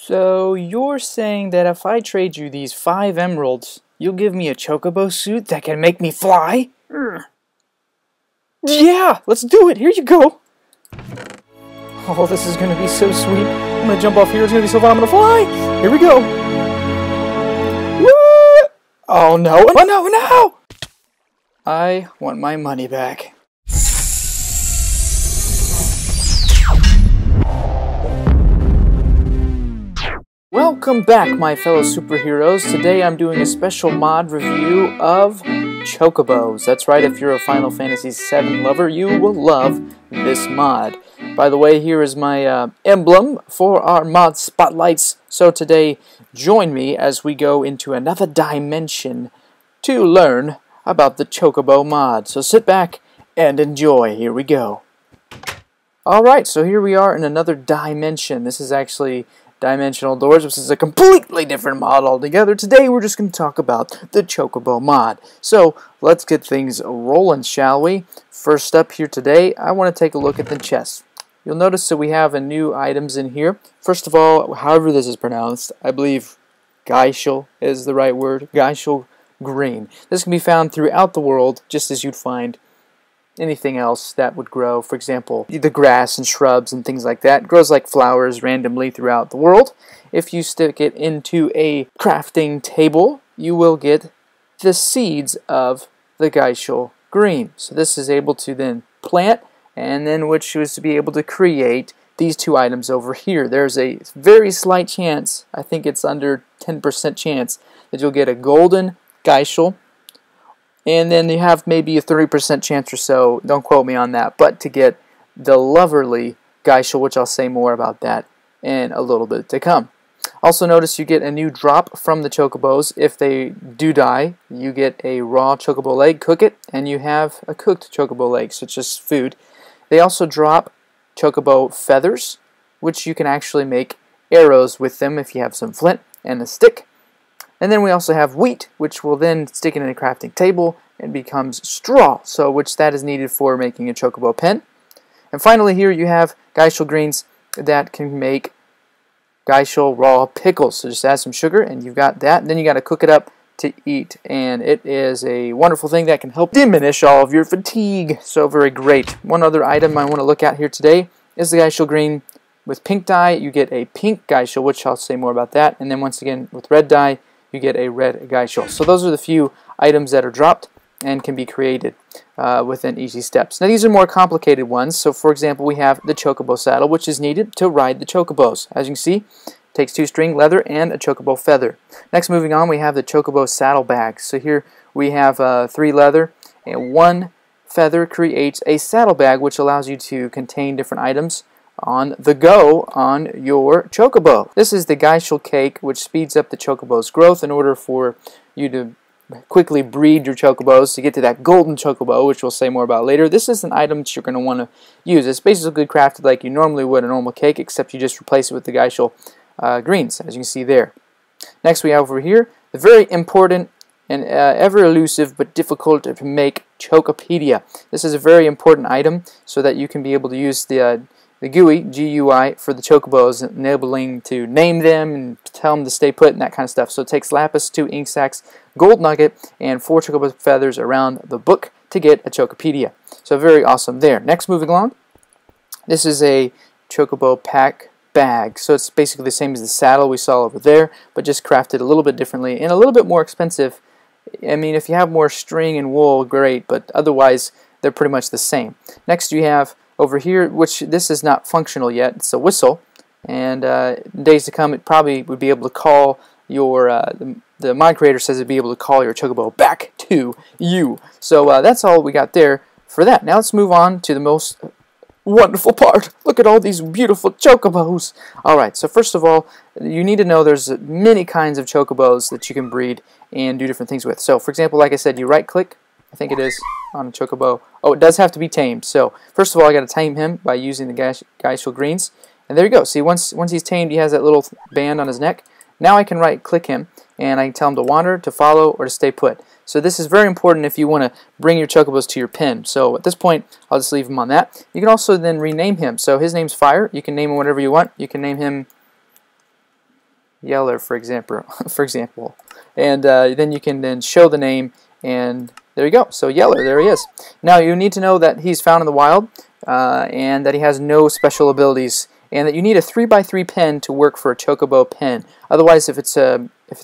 So you're saying that if I trade you these 5 emeralds, you'll give me a Chocobo suit that can make me fly? Yeah, let's do it. Here you go. Oh, this is gonna be so sweet. I'm gonna jump off here. It's gonna be so fun. I'm gonna fly. Here we go. Woo! Oh no! Oh no! No! I want my money back. Welcome back, my fellow superheroes. Today I'm doing a special mod review of Chocobos. That's right, if you're a Final Fantasy VII lover, you will love this mod. By the way, here is my emblem for our mod spotlights. So today, join me as we go into another dimension to learn about the Chocobo mod. So sit back and enjoy. Here we go. Alright, so here we are in another dimension. This is actually Dimensional Doors, which is a completely different mod altogether. Today we're just going to talk about the Chocobo mod. So let's get things rolling, shall we? First up here today, I want to take a look at the chest. You'll notice that we have a new items in here. First of all, however this is pronounced, I believe Gysahl is the right word. Gysahl green. This can be found throughout the world, just as you'd find anything else that would grow. For example, the grass and shrubs and things like that. It grows like flowers randomly throughout the world. If you stick it into a crafting table, you will get the seeds of the Gysahl green. So this is able to then plant, and then which is to be able to create these two items over here. There's a very slight chance, I think it's under 10% chance, that you'll get a golden Gysahl, and then you have maybe a 30% chance or so, don't quote me on that, but to get the lovely Gysahl, which I'll say more about that in a little bit to come. Also notice you get a new drop from the Chocobos. If they do die, you get a raw Chocobo leg, cook it, and you have a cooked Chocobo leg, so it's just food. They also drop Chocobo feathers, which you can actually make arrows with them if you have some flint and a stick. And then we also have wheat, which will then stick it in a crafting table and becomes straw, so which that is needed for making a Chocobo pen. And finally here you have Gysahl greens that can make Gysahl raw pickles. So just add some sugar and you've got that. And then you got to cook it up to eat, and it is a wonderful thing that can help diminish all of your fatigue. So very great. One other item I want to look at here today is the Gysahl green. With pink dye you get a pink Gysahl, which I'll say more about that. And then once again with red dye you get a red Gysahl. So those are the few items that are dropped and can be created within easy steps. Now these are more complicated ones. So for example, we have the Chocobo saddle, which is needed to ride the Chocobos. As you can see, it takes 2 string leather and a Chocobo feather. Next, moving on, we have the Chocobo saddle bag. So here we have 3 leather and 1 feather creates a saddle bag, which allows you to contain different items on the go on your Chocobo. This is the Gysahl cake, which speeds up the Chocobo's growth in order for you to quickly breed your Chocobos to get to that golden Chocobo, which we'll say more about later. This is an item that you're going to want to use. It's basically crafted like you normally would a normal cake, except you just replace it with the Gysahl greens, as you can see there. Next we have over here the very important and ever elusive but difficult to make Chocopedia. This is a very important item so that you can be able to use the GUI, G-U-I, for the Chocobos, enabling to name them and tell them to stay put and that kind of stuff. So it takes lapis, 2 ink sacs, gold nugget, and 4 Chocobo feathers around the book to get a Chocopedia. So very awesome there. Next, moving along, this is a Chocobo pack bag. So it's basically the same as the saddle we saw over there, but just crafted a little bit differently and a little bit more expensive. I mean, if you have more string and wool, great, but otherwise they're pretty much the same. Next you have over here, which this is not functional yet, it's a whistle, and in days to come it probably would be able to call your, the mod creator says it'd be able to call your Chocobo back to you. So that's all we got there for that. Now let's move on to the most wonderful part. Look at all these beautiful Chocobos. Alright, so first of all, you need to know there's many kinds of Chocobos that you can breed and do different things with. So for example, like I said, you right click, I think it is, on a Chocobo. Oh, it does have to be tamed. So first of all, I got to tame him by using the Gysahl greens. And there you go. See, once he's tamed, he has that little band on his neck. Now I can right click him and I can tell him to wander, to follow, or to stay put. So this is very important if you want to bring your Chocobos to your pen. So at this point, I'll just leave him on that. You can also then rename him. So his name's Fire. You can name him whatever you want. You can name him Yeller, for example, and then you can then show the name, and there you go. So Yeller, there he is. Now you need to know that he's found in the wild, and that he has no special abilities, and that you need a 3x3 pen to work for a Chocobo pen. Otherwise, if it's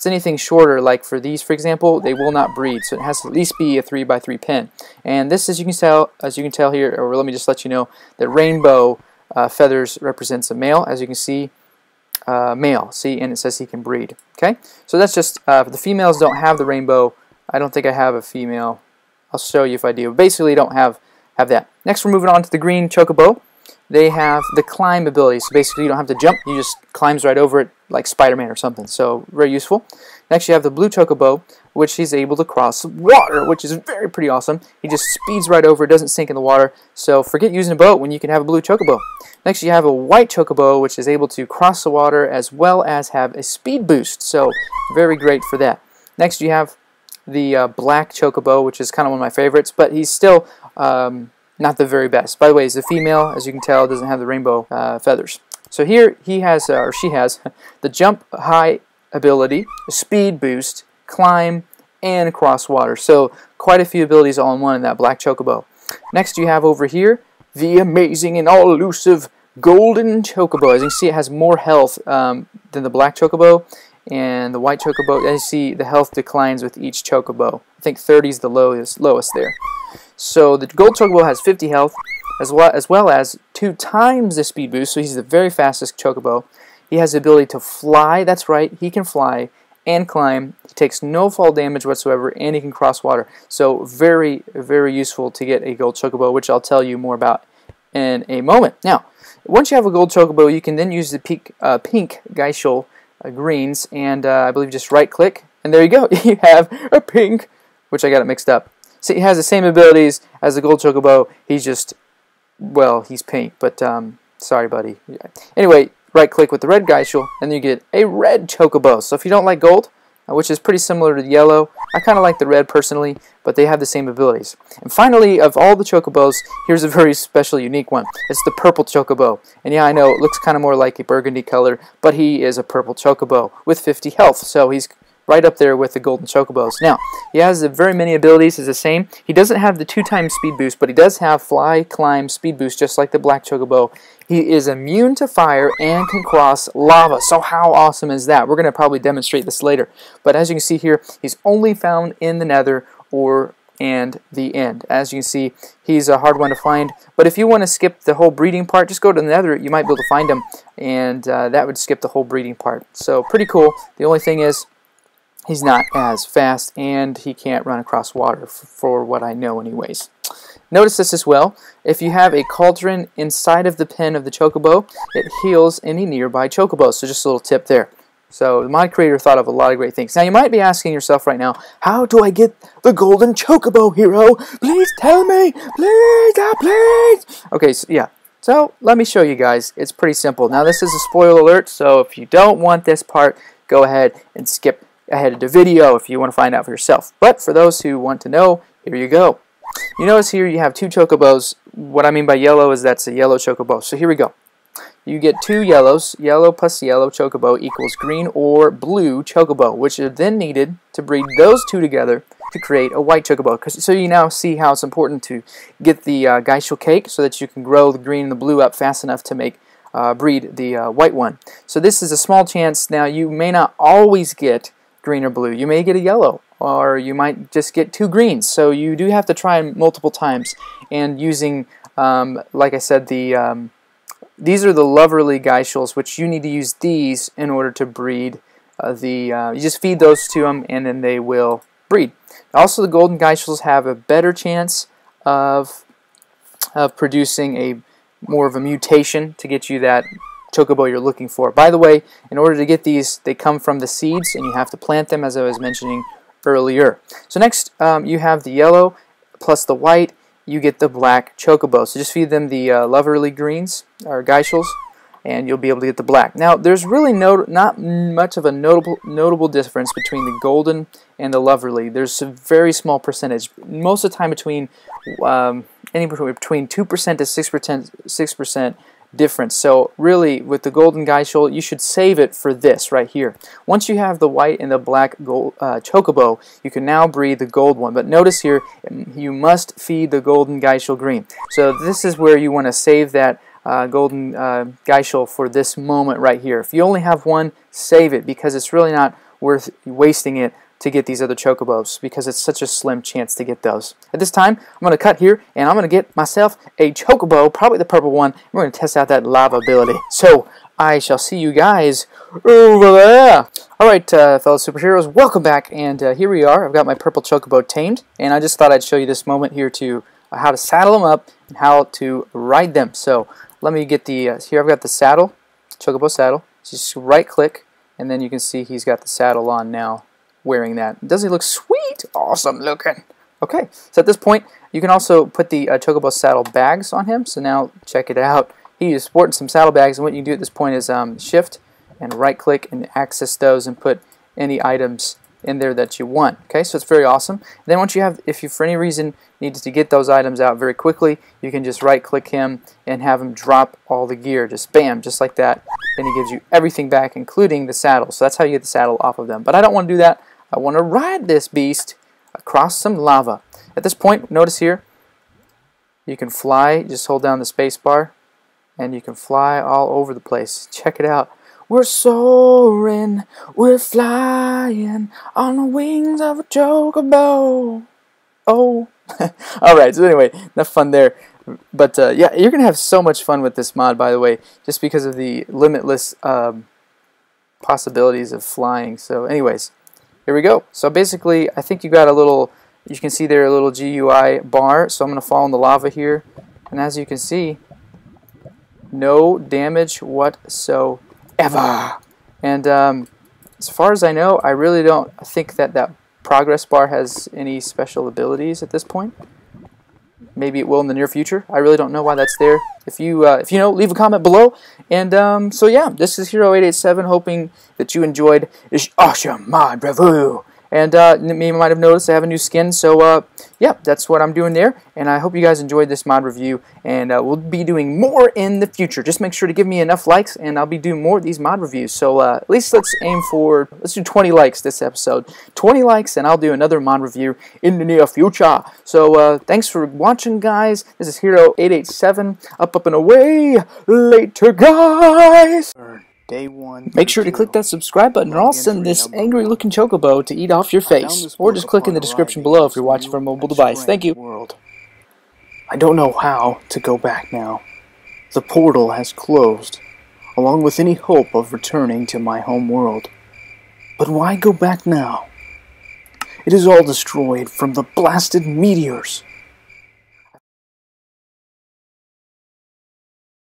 anything shorter, like for these, for example, they will not breed. So it has to at least be a 3x3 pen. And this, as you can tell here, or let me just let you know, that rainbow feathers represents a male, as you can see. Male, see, and it says he can breed. Okay, so that's just the females don't have the rainbow. I don't think I have a female. I'll show you if I do. Basically, don't have that. Next, we're moving on to the green Chocobo. They have the climb ability. So basically, you don't have to jump. You just climbs right over it like Spider-Man or something. So very useful. Next, you have the blue Chocobo, which he's able to cross water, which is pretty awesome. He just speeds right over. It doesn't sink in the water. So forget using a boat when you can have a blue Chocobo. Next, you have a white Chocobo, which is able to cross the water as well as have a speed boost. So very great for that. Next, you have the black Chocobo, which is kind of one of my favorites, but he's still not the very best. By the way, he's a female, as you can tell, doesn't have the rainbow feathers. So here he has, or she has, the jump high ability, speed boost, climb, and cross water. So quite a few abilities all in one in that black Chocobo. Next you have over here the amazing and all elusive golden Chocobo. As you can see, it has more health than the black Chocobo and the white Chocobo. As you see, the health declines with each Chocobo. I think 30 is the lowest there. So the gold Chocobo has 50 health, as well as 2 times the speed boost, so he's the very fastest Chocobo. He has the ability to fly, that's right, he can fly and climb. He takes no fall damage whatsoever, and he can cross water. So very, very useful to get a gold Chocobo, which I'll tell you more about in a moment. Now, once you have a gold Chocobo, you can then use the pink Geishel greens, and I believe just right-click, and there you go. You have a pink, which I got it mixed up. See, he has the same abilities as the gold Chocobo. He's just, well, he's pink, but sorry, buddy. Anyway, right-click with the red Geishel, and you get a red Chocobo. So if you don't like gold, which is pretty similar to the yellow, I kind of like the red personally, but they have the same abilities. And finally, of all the Chocobos, here's a very special, unique one. It's the purple Chocobo. And yeah, I know, it looks kind of more like a burgundy color, but he is a purple Chocobo with 50 health. So he's right up there with the golden Chocobos. Now, he has very many abilities, is the same. He doesn't have the 2 times speed boost, but he does have fly, climb, speed boost, just like the black Chocobo. He is immune to fire and can cross lava. So how awesome is that? We're going to probably demonstrate this later. But as you can see here, he's only found in the nether and the end. As you can see, he's a hard one to find. But if you want to skip the whole breeding part, just go to the nether. You might be able to find him, and that would skip the whole breeding part. So pretty cool. The only thing is, he's not as fast, and he can't run across water, for what I know anyways. Notice this as well. If you have a cauldron inside of the pen of the Chocobo, it heals any nearby Chocobos. So just a little tip there. So the mod creator thought of a lot of great things. Now you might be asking yourself right now, how do I get the golden Chocobo, hero? Please tell me! Please! Please! Okay, so yeah. So let me show you guys. It's pretty simple. Now this is a spoiler alert, so if you don't want this part, go ahead and skip ahead of the video if you want to find out for yourself. But for those who want to know, here you go. You notice here you have 2 Chocobos. What I mean by yellow is that's a yellow Chocobo. So here we go. You get 2 yellows. Yellow plus yellow Chocobo equals green or blue Chocobo, which are then needed to breed those 2 together to create a white Chocobo. So you now see how it's important to get the Geishel cake so that you can grow the green and the blue up fast enough to make breed the white one. So this is a small chance. Now you may not always get green or blue. You may get a yellow, or you might just get 2 greens. So you do have to try multiple times. And using, like I said, these are the Loverly Geishels, which you need to use these in order to breed you just feed those to them, and then they will breed. Also, the golden Geishels have a better chance of producing more of a mutation to get you that Chocobo you're looking for. By the way, in order to get these, they come from the seeds, and you have to plant them, as I was mentioning earlier. So next, you have the yellow plus the white. You get the black Chocobo. So just feed them the Loverly greens, or Geishels, and you'll be able to get the black. Now, there's really not much of a notable difference between the golden and the Loverly. There's a very small percentage. Most of the time, between 2% to 6%, difference. So really, with the golden Geishel, you should save it for this right here. Once you have the white and the black gold Chocobo, you can now breed the gold one. But notice here, you must feed the golden Geishel green. So this is where you want to save that golden Geishel for this moment right here. If you only have one, save it, because it's really not worth wasting it to get these other Chocobos, because it's such a slim chance to get those. At this time, I'm going to cut here, and I'm going to get myself a Chocobo, probably the purple one. We're going to test out that lava ability. So, I shall see you guys over there. Alright, fellow superheroes, welcome back, and here we are. I've got my purple Chocobo tamed, and I just thought I'd show you this moment here to how to saddle them up and how to ride them. So, let me get the, here I've got the saddle, Chocobo saddle. Just right click, and then you can see he's got the saddle on now, wearing that. Doesn't he look sweet? Awesome looking. Okay, so at this point, you can also put the Chocobo saddle bags on him. So now, check it out. He is sporting some saddle bags, and what you can do at this point is shift and right click and access those and put any items in there that you want. Okay, so it's very awesome. And then once you have, if you for any reason needs to get those items out very quickly, you can just right click him and have him drop all the gear, just bam, just like that, and he gives you everything back, including the saddle. So that's how you get the saddle off of them. But I don't want to do that. I want to ride this beast across some lava. At this point, notice here, you can fly, just hold down the space bar, and you can fly all over the place. Check it out. We're soaring, we're flying on the wings of a Chocobo. Oh. Alright, so anyway, enough fun there. But yeah, you're going to have so much fun with this mod, by the way, just because of the limitless possibilities of flying. So anyways, here we go. So basically, I think you got a little, you can see there a little GUI bar. So I'm going to fall in the lava here. And as you can see, no damage whatsoever. And as far as I know, I really don't think that that progress bar has any special abilities at this point. Maybe it will in the near future. I really don't know why that's there. If you know, leave a comment below. And so yeah, this is Hero887, hoping that you enjoyed this awesome mod review. And you might have noticed I have a new skin, so yeah, that's what I'm doing there. And I hope you guys enjoyed this mod review, and we'll be doing more in the future. Just make sure to give me enough likes, and I'll be doing more of these mod reviews. So at least let's aim for, let's do 20 likes this episode. 20 likes, and I'll do another mod review in the near future. So thanks for watching, guys. This is Hero887, up and away. Later, guys. Day one. Make sure to click that subscribe button, or I'll send this angry-looking Chocobo to eat off your face. Or just click in the description below if you're watching from a mobile device. Thank you. World. I don't know how to go back now. The portal has closed, along with any hope of returning to my home world. But why go back now? It is all destroyed from the blasted meteors.